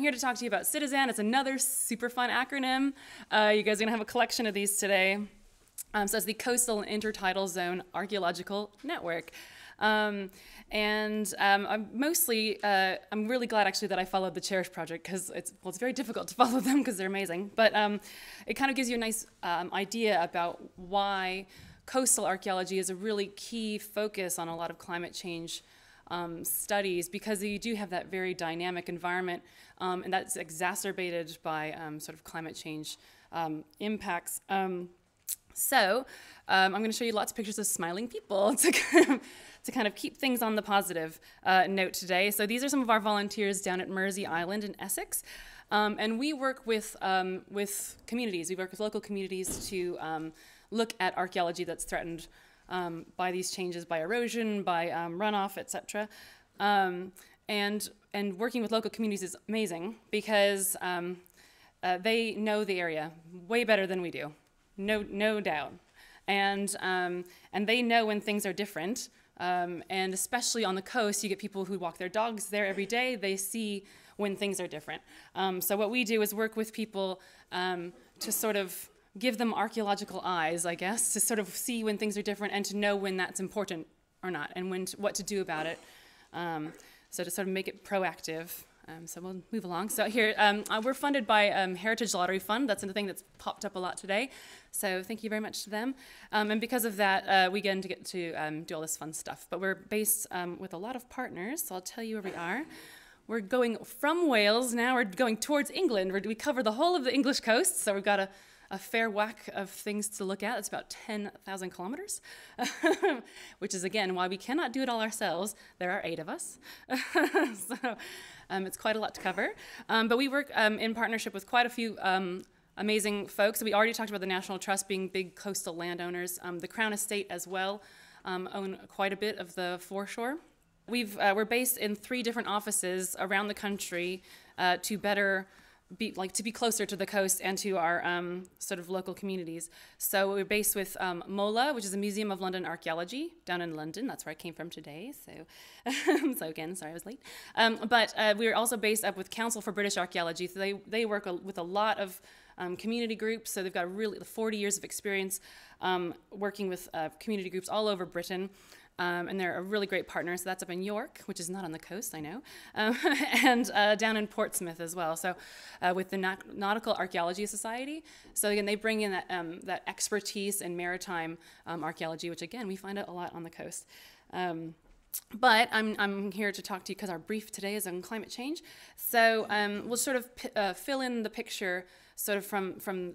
here to talk to you about CITIZAN. It's another super fun acronym. You guys are going to have a collection of these today. So it's the Coastal Intertidal Zone Archaeological Network. I'm really glad actually that I followed the Cherish Project, because it's very difficult to follow them because they're amazing. But it kind of gives you a nice idea about why coastal archaeology is a really key focus on a lot of climate change studies, because you do have that very dynamic environment, and that's exacerbated by sort of climate change impacts. So I'm going to show you lots of pictures of smiling people to kind of keep things on the positive note today. So these are some of our volunteers down at Mersey Island in Essex. And we work with communities. We work with local communities to look at archaeology that's threatened by these changes, by erosion, by runoff, etc. And working with local communities is amazing because they know the area way better than we do. No doubt, and they know when things are different, and especially on the coast, you get people who walk their dogs there every day. They see when things are different. So what we do is work with people to sort of give them archaeological eyes, I guess, to sort of see when things are different and to know when that's important or not, and what to do about it. So to sort of make it proactive. So we'll move along. So here, we're funded by Heritage Lottery Fund. That's another thing that's popped up a lot today. So thank you very much to them. And because of that, we get to do all this fun stuff. But we're based with a lot of partners, so I'll tell you where we are. We're going from Wales now. We're going towards England. We cover the whole of the English coast, so we've got a fair whack of things to look at. It's about 10,000 kilometers, which is, again, why we cannot do it all ourselves. There are 8 of us. So it's quite a lot to cover. But we work in partnership with quite a few amazing folks. We already talked about the National Trust being big coastal landowners. The Crown Estate as well own quite a bit of the foreshore. We're based in 3 different offices around the country to be closer to the coast and to our sort of local communities. So we're based with MOLA, which is the Museum of London Archaeology, down in London. That's where I came from today. So again, sorry I was late. But we're also based up with Council for British Archaeology. So they work with a lot of community groups. So they've got really 40 years of experience working with community groups all over Britain. And they're a really great partner. So that's up in York, which is not on the coast, I know, and down in Portsmouth as well. So with the Nautical Archaeology Society. So again, they bring in that expertise in maritime archaeology, which again, we find out a lot on the coast. But I'm here to talk to you because our brief today is on climate change. So we'll sort of fill in the picture sort of from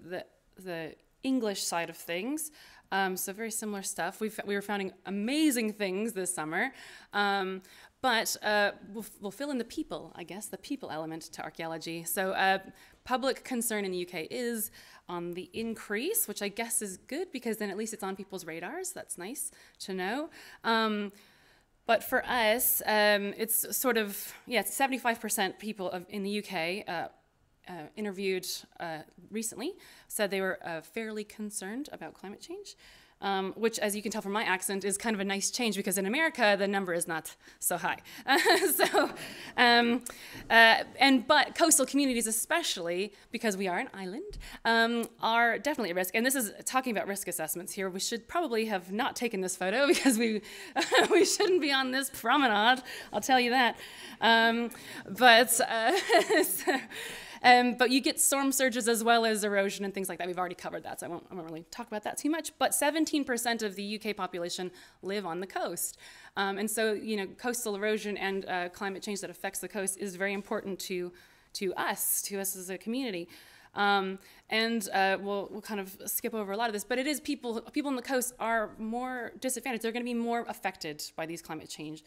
the English side of things. So very similar stuff. We were finding amazing things this summer, but we'll fill in the people, I guess, the people element to archaeology. So public concern in the UK is on the increase, which I guess is good because then at least it's on people's radars. That's nice to know. But for us, it's sort of, it's 75% people in the UK interviewed recently said they were fairly concerned about climate change, which, as you can tell from my accent, is kind of a nice change because in America the number is not so high. But coastal communities, especially because we are an island, are definitely at risk. And this is talking about risk assessments here. We should probably have not taken this photo because we shouldn't be on this promenade. I'll tell you that. But you get storm surges as well as erosion and things like that. We've already covered that, so I won't really talk about that too much. But 17% of the UK population live on the coast. And so, coastal erosion and climate change that affects the coast is very important to us as a community. We'll kind of skip over a lot of this, but it is people on the coast are more disadvantaged. They're going to be more affected by these climate change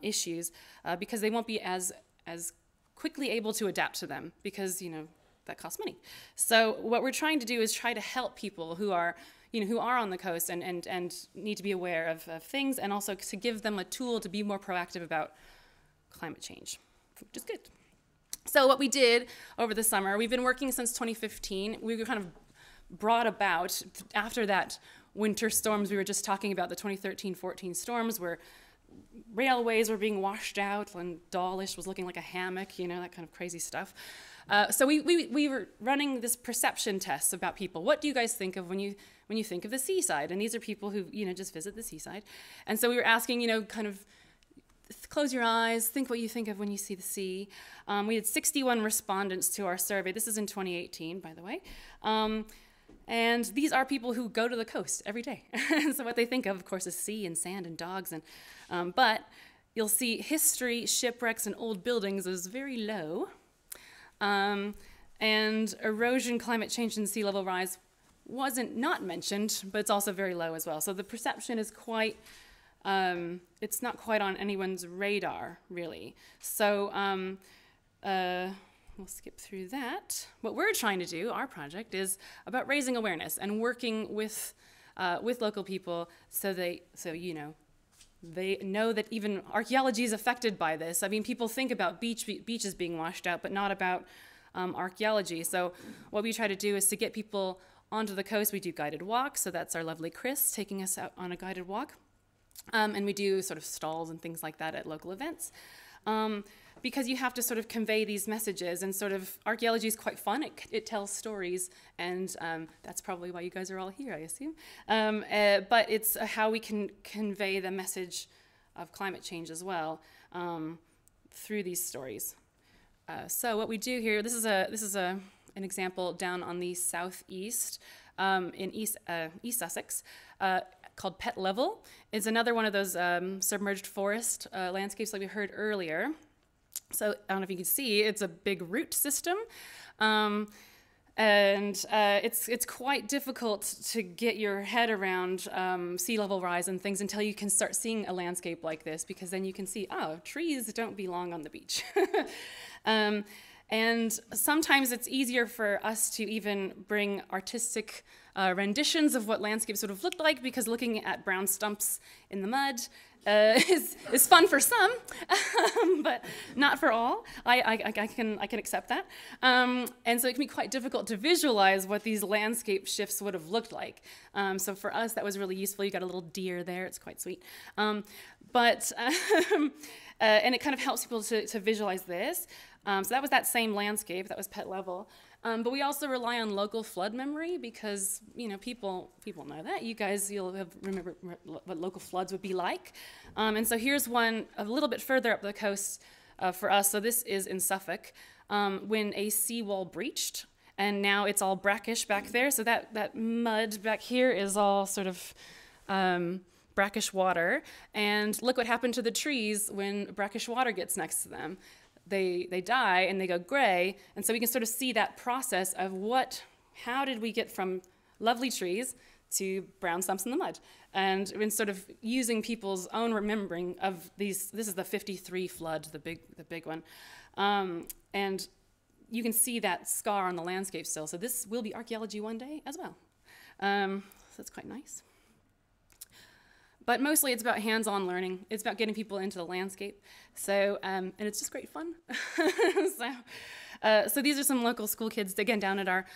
issues because they won't be as quickly able to adapt to them because, that costs money. So what we're trying to do is try to help people who are on the coast and need to be aware of things, and also to give them a tool to be more proactive about climate change, which is good. So what we did over the summer, we've been working since 2015. We were kind of brought about after that winter storms we were just talking about, the 2013-14 storms where railways were being washed out, and Dawlish was looking like a hammock, you know, that kind of crazy stuff. So we were running this perception test about people. What do you guys think of when you think of the seaside? And these are people who, you know, just visit the seaside. And so we were asking, you know, kind of close your eyes, think what you think of when you see the sea. We had 61 respondents to our survey. This is in 2018, by the way. And these are people who go to the coast every day. So what they think of course, is sea and sand and dogs. And but you'll see history, shipwrecks, and old buildings is very low. And erosion, climate change, and sea level rise wasn't not mentioned, but it's also very low as well. So the perception is quite, it's not quite on anyone's radar, really. So we'll skip through that. What we're trying to do, our project, is about raising awareness and working with local people so you know, they know that even archaeology is affected by this. I mean, people think about beaches being washed out, but not about archaeology. So what we try to do is to get people onto the coast. We do guided walks, so that's our lovely Chris taking us out on a guided walk. And we do sort of stalls and things like that at local events. Because you have to sort of convey these messages, and sort of archaeology is quite fun. It tells stories, and that's probably why you guys are all here, I assume. But it's how we can convey the message of climate change as well through these stories. So what we do here, this is an example down on the southeast in East Sussex. Called Pet Level. It's another one of those submerged forest landscapes like we heard earlier. So I don't know if you can see, it's a big root system. And it's quite difficult to get your head around sea level rise and things until you can start seeing a landscape like this, because then you can see, oh, trees don't belong on the beach. And sometimes it's easier for us to even bring artistic renditions of what landscapes would have looked like, because looking at brown stumps in the mud is fun for some, but not for all. I can accept that. And so it can be quite difficult to visualize what these landscape shifts would have looked like. So for us, that was really useful. You got a little deer there. It's quite sweet. And it kind of helps people to visualize this. So that was that same landscape. That was Pet Level. But we also rely on local flood memory, because, you know, people know that. You guys, you'll have remember what local floods would be like. And so here's one a little bit further up the coast for us. So this is in Suffolk, when a seawall breached, and now it's all brackish back there. So that mud back here is all sort of brackish water. And look what happened to the trees when brackish water gets next to them. They die and they go gray, and so we can sort of see that process of how did we get from lovely trees to brown stumps in the mud, and in sort of using people's own remembering of these. This is the 53 flood, the big one, and you can see that scar on the landscape still. So this will be archaeology one day as well. So that's quite nice. But mostly it's about hands-on learning. It's about getting people into the landscape. So, and it's just great fun. So these are some local school kids, again, down at our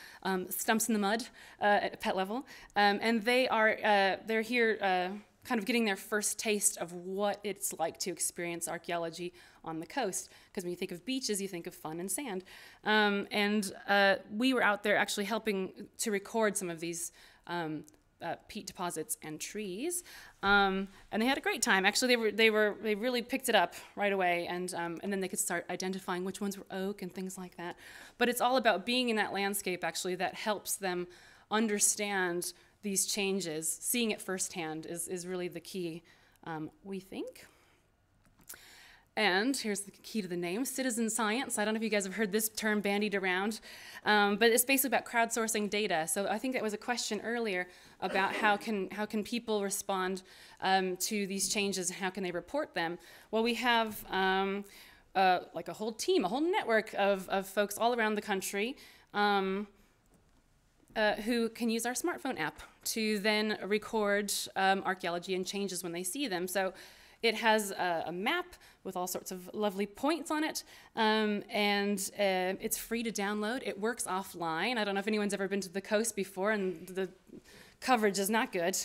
Stumps in the Mud at Pet Level. And they're here kind of getting their first taste of what it's like to experience archaeology on the coast. Because when you think of beaches, you think of fun and sand. And we were out there actually helping to record some of these peat deposits and trees, and they had a great time. Actually, they really picked it up right away, and then they could start identifying which ones were oak and things like that. But it's all about being in that landscape, actually, that helps them understand these changes. Seeing it firsthand is really the key, we think. And here's the key to the name, citizen science. I don't know if you guys have heard this term bandied around, but it's basically about crowdsourcing data. So I think that was a question earlier about how can people respond to these changes, and how can they report them. Well, we have like a whole team, a whole network of folks all around the country who can use our smartphone app to then record archaeology and changes when they see them. So it has a map with all sorts of lovely points on it, and it's free to download. It works offline. I don't know if anyone's ever been to the coast before, and the coverage is not good.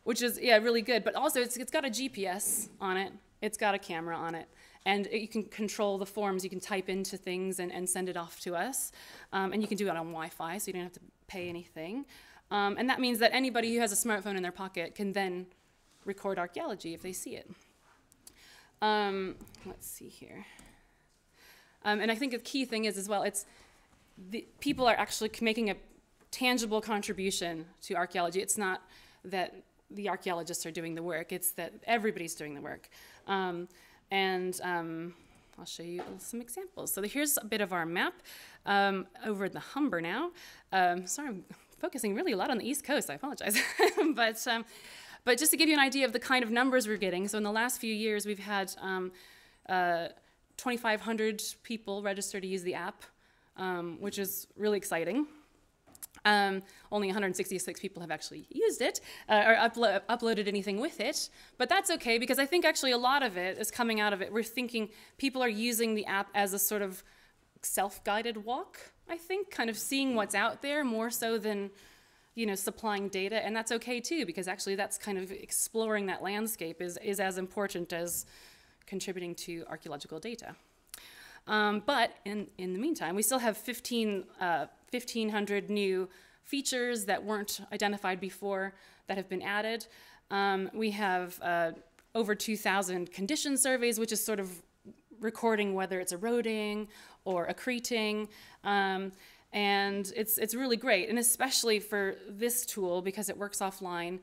which is, yeah, really good. But also it's got a GPS on it. It's got a camera on it. And you can control the forms. You can type into things and send it off to us. And you can do it on Wi-Fi, so you don't have to pay anything. And that means that anybody who has a smartphone in their pocket can then record archaeology if they see it. Let's see here. And I think the key thing is as well, people are actually making a tangible contribution to archaeology. It's not that the archaeologists are doing the work, it's that everybody's doing the work. I'll show you some examples. So here's a bit of our map over in the Humber now. Sorry, I'm focusing really a lot on the East Coast, I apologize. But just to give you an idea of the kind of numbers we're getting, so in the last few years we've had 2,500 people register to use the app, which is really exciting. Only 166 people have actually used it or uploaded anything with it, but that's okay because I think actually a lot of it is coming out of it. We're thinking people are using the app as a sort of self-guided walk, I think, kind of seeing what's out there more so than, you know, supplying data, and that's okay too because actually that's kind of exploring that landscape is as important as contributing to archaeological data. But in the meantime, we still have 1,500 new features that weren't identified before that have been added. We have over 2,000 condition surveys, which is sort of recording whether it's eroding or accreting. And it's really great, and especially for this tool because it works offline,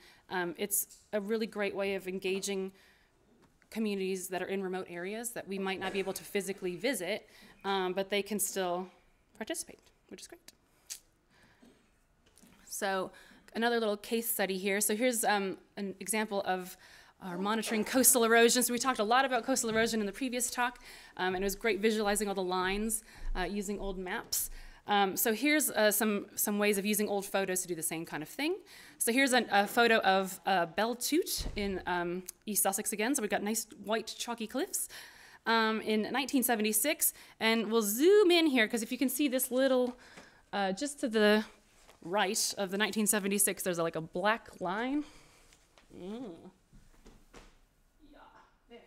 it's a really great way of engaging communities that are in remote areas that we might not be able to physically visit, but they can still participate, which is great. So another little case study here. So here's an example of our monitoring coastal erosion. So we talked a lot about coastal erosion in the previous talk, and it was great visualizing all the lines using old maps. So here's some ways of using old photos to do the same kind of thing. So here's a photo of Beltute in East Sussex again. So we've got nice white chalky cliffs in 1976. And we'll zoom in here because if you can see this little, just to the right of the 1976, there's like a black line. Yeah, there.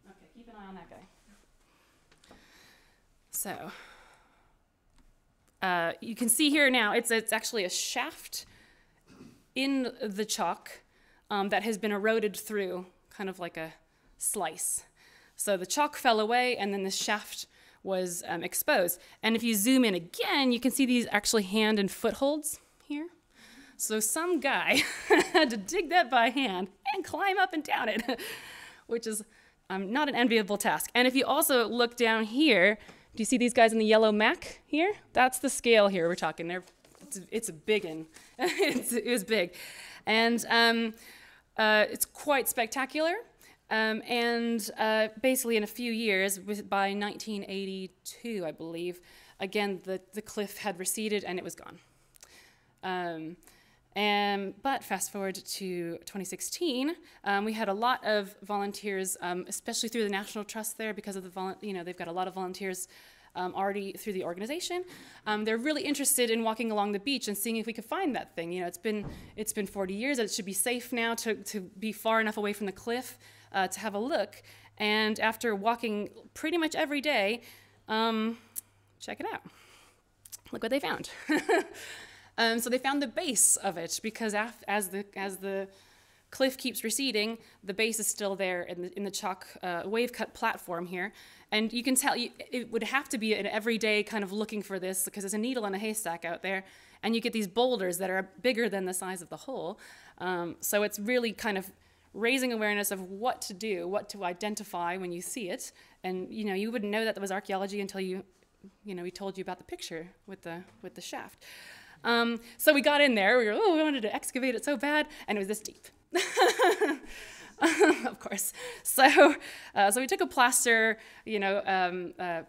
Okay, keep an eye on that guy. So. You can see here now, it's actually a shaft in the chalk that has been eroded through, kind of like a slice. So the chalk fell away, and then this shaft was exposed. And if you zoom in again, you can see these actually hand and footholds here. So some guy had to dig that by hand and climb up and down it, which is not an enviable task. And if you also look down here, do you see these guys in the yellow Mac here? That's the scale here we're talking. It's a big one. It was big. And it's quite spectacular. Basically in a few years, by 1982, I believe, again, the cliff had receded and it was gone. But fast forward to 2016, we had a lot of volunteers, especially through the National Trust there, because of they've got a lot of volunteers already through the organization. They're really interested in walking along the beach and seeing if we could find that thing. You know, it's been 40 years. It should be safe now to be far enough away from the cliff to have a look. And after walking pretty much every day, check it out. Look what they found. So they found the base of it because as the cliff keeps receding, the base is still there in the chalk wave cut platform here. And you can tell it would have to be an everyday kind of looking for this because there's a needle in a haystack out there, and you get these boulders that are bigger than the size of the hole. So it's really kind of raising awareness of what to do, what to identify when you see it. And you wouldn't know that was archaeology until we told you about the picture with the shaft. So we got in there, we wanted to excavate it so bad, and it was this deep. Of course. So we took a plaster,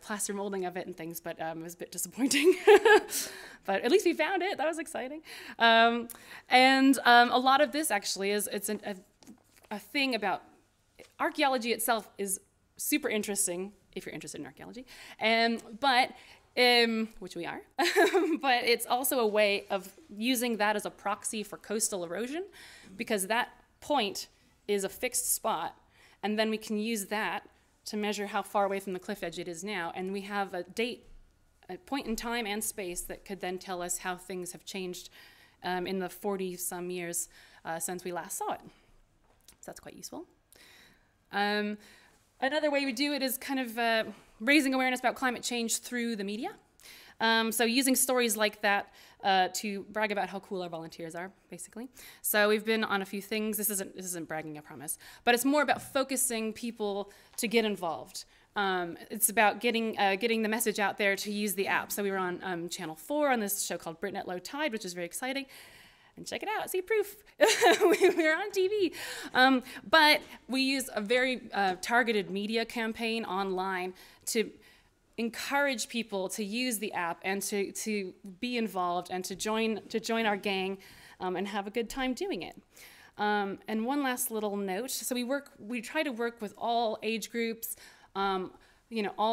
plaster molding of it and things, but it was a bit disappointing. But at least we found it. That was exciting. A lot of this actually it's a thing about archaeology itself is super interesting if you're interested in archaeology, but which we are, but it's also a way of using that as a proxy for coastal erosion, because that point is a fixed spot, and then we can use that to measure how far away from the cliff edge it is now, and we have a date, a point in time and space that could then tell us how things have changed in the 40-some years since we last saw it. So that's quite useful. Another way we do it is kind of raising awareness about climate change through the media. So using stories like that to brag about how cool our volunteers are, basically. So we've been on a few things. This isn't bragging, I promise. But it's more about focusing people to get involved. It's about getting the message out there to use the app. So we were on Channel 4 on this show called Britain at Low Tide, which is very exciting. And check it out, see proof. We're on TV. But we use a very targeted media campaign online to encourage people to use the app and to be involved and to join our gang and have a good time doing it. And one last little note. So we try to work with all age groups, all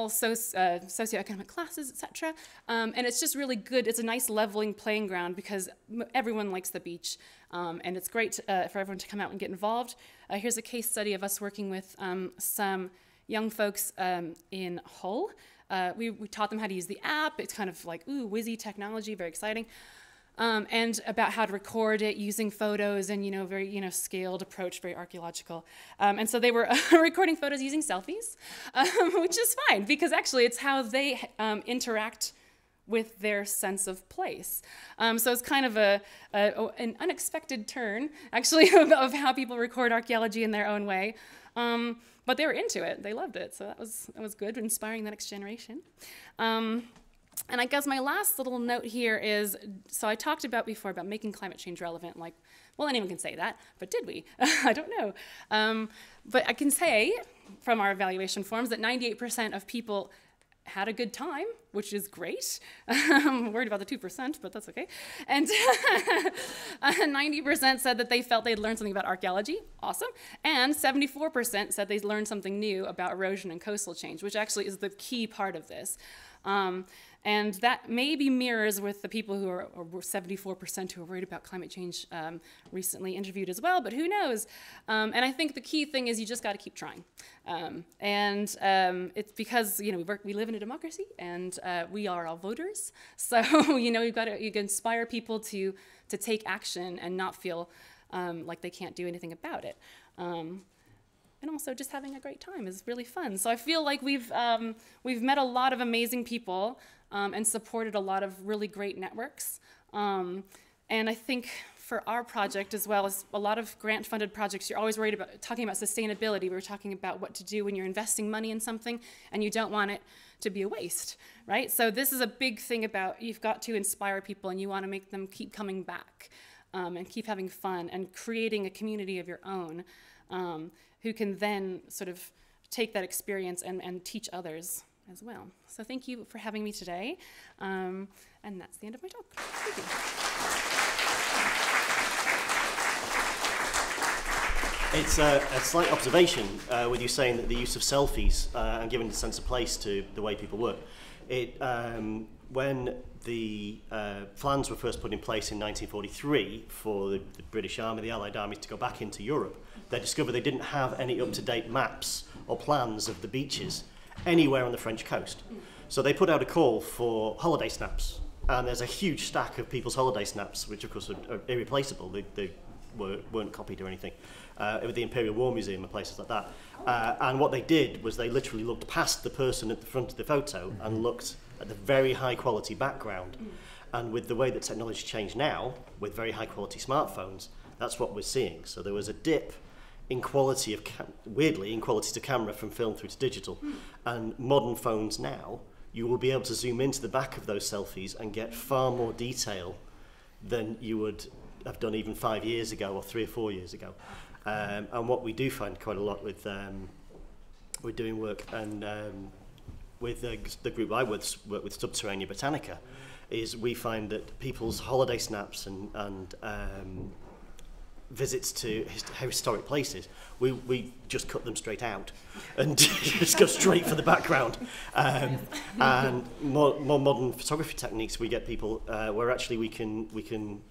socioeconomic classes, etc. And it's just really good. It's a nice leveling playing ground because everyone likes the beach. And it's great for everyone to come out and get involved. Here's a case study of us working with some young folks in Hull. We taught them how to use the app. It's kind of like, ooh, whizzy technology, very exciting. And about how to record it using photos and, very, scaled approach, very archaeological. And so they were recording photos using selfies, which is fine because actually it's how they interact with their sense of place. So it's kind of an unexpected turn, actually, of how people record archaeology in their own way. But they were into it. They loved it. So that was good, inspiring the next generation. And I guess my last little note here is, so I talked about before about making climate change relevant, like, well, anyone can say that, but did we? I don't know. But I can say from our evaluation forms that 98% of people had a good time, which is great. I'm worried about the 2%, but that's okay. And 90% said that they felt they'd learned something about archaeology, awesome. And 74% said they learned something new about erosion and coastal change, which actually is the key part of this. And that maybe mirrors with the people who are 74% who are worried about climate change recently interviewed as well, but who knows? And I think the key thing is you just got to keep trying. It's because we live in a democracy and we are all voters. So you can inspire people to take action and not feel like they can't do anything about it. And also just having a great time is really fun. So I feel like we've met a lot of amazing people and supported a lot of really great networks. And I think for our project, as well as a lot of grant-funded projects, you're always worried about talking about sustainability. We were talking about what to do when you're investing money in something and you don't want it to be a waste, right? So this is a big thing about you've got to inspire people and you want to make them keep coming back and keep having fun and creating a community of your own. Who can then sort of take that experience and teach others as well. So thank you for having me today. And that's the end of my talk. Thank you. It's a slight observation with you saying that the use of selfies and giving a sense of place to the way people work. When the plans were first put in place in 1943 for the British Army, the Allied armies to go back into Europe, they discovered they didn't have any up-to-date maps or plans of the beaches anywhere on the French coast. So they put out a call for holiday snaps, and there's a huge stack of people's holiday snaps, which of course are irreplaceable. They weren't copied or anything, with the Imperial War Museum and places like that. And what they did was they literally looked past the person at the front of the photo and looked at the very high quality background. And with the way that technology changed now, with very high quality smartphones, that's what we're seeing. So there was a dip in quality of, weirdly, in quality to camera from film through to digital. And modern phones now, you will be able to zoom into the back of those selfies and get far more detail than you would have done even 5 years ago or 3 or 4 years ago. And what we do find quite a lot with, we're doing work and with the group I work with Subterranea Botanica, is we find that people's holiday snaps and visits to historic places, we just cut them straight out and just go straight for the background. And more modern photography techniques, we get people where actually we can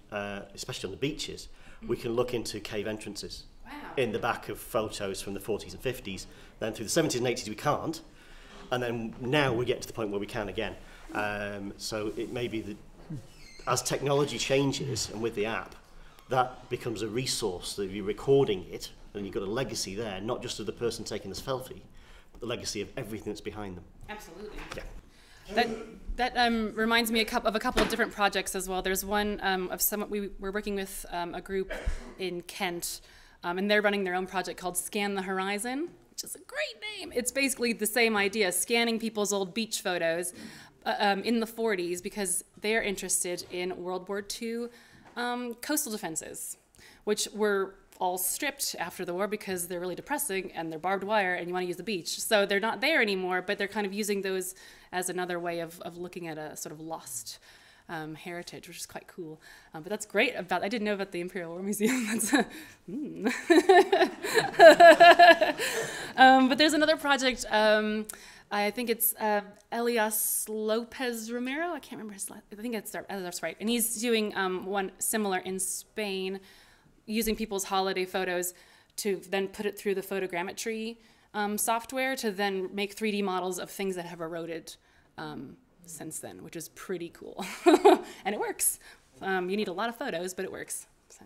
especially on the beaches, we can look into cave entrances. Wow. In the back of photos from the 40s and 50s. Then through the 70s and 80s we can't, and then now we get to the point where we can again. So it may be that as technology changes, and with the app, that becomes a resource that you're recording it, and you've got a legacy there, not just of the person taking this selfie, but the legacy of everything that's behind them. Absolutely. Yeah. That reminds me of a couple of different projects as well. There's one of some, we're working with a group in Kent, and they're running their own project called Scan the Horizon, which is a great name. It's basically the same idea, scanning people's old beach photos in the 40s, because they're interested in World War II coastal defenses, which were all stripped after the war because they're really depressing and they're barbed wire and you want to use the beach. So they're not there anymore, but they're kind of using those as another way of looking at a sort of lost heritage, which is quite cool. But that's great about, I didn't know about the Imperial War Museum. That's but there's another project, I think it's Elias Lopez Romero, I can't remember his last, I think that's right. And he's doing one similar in Spain, using people's holiday photos to then put it through the photogrammetry software to then make 3D models of things that have eroded since then, which is pretty cool. And it works. You need a lot of photos, but it works. So.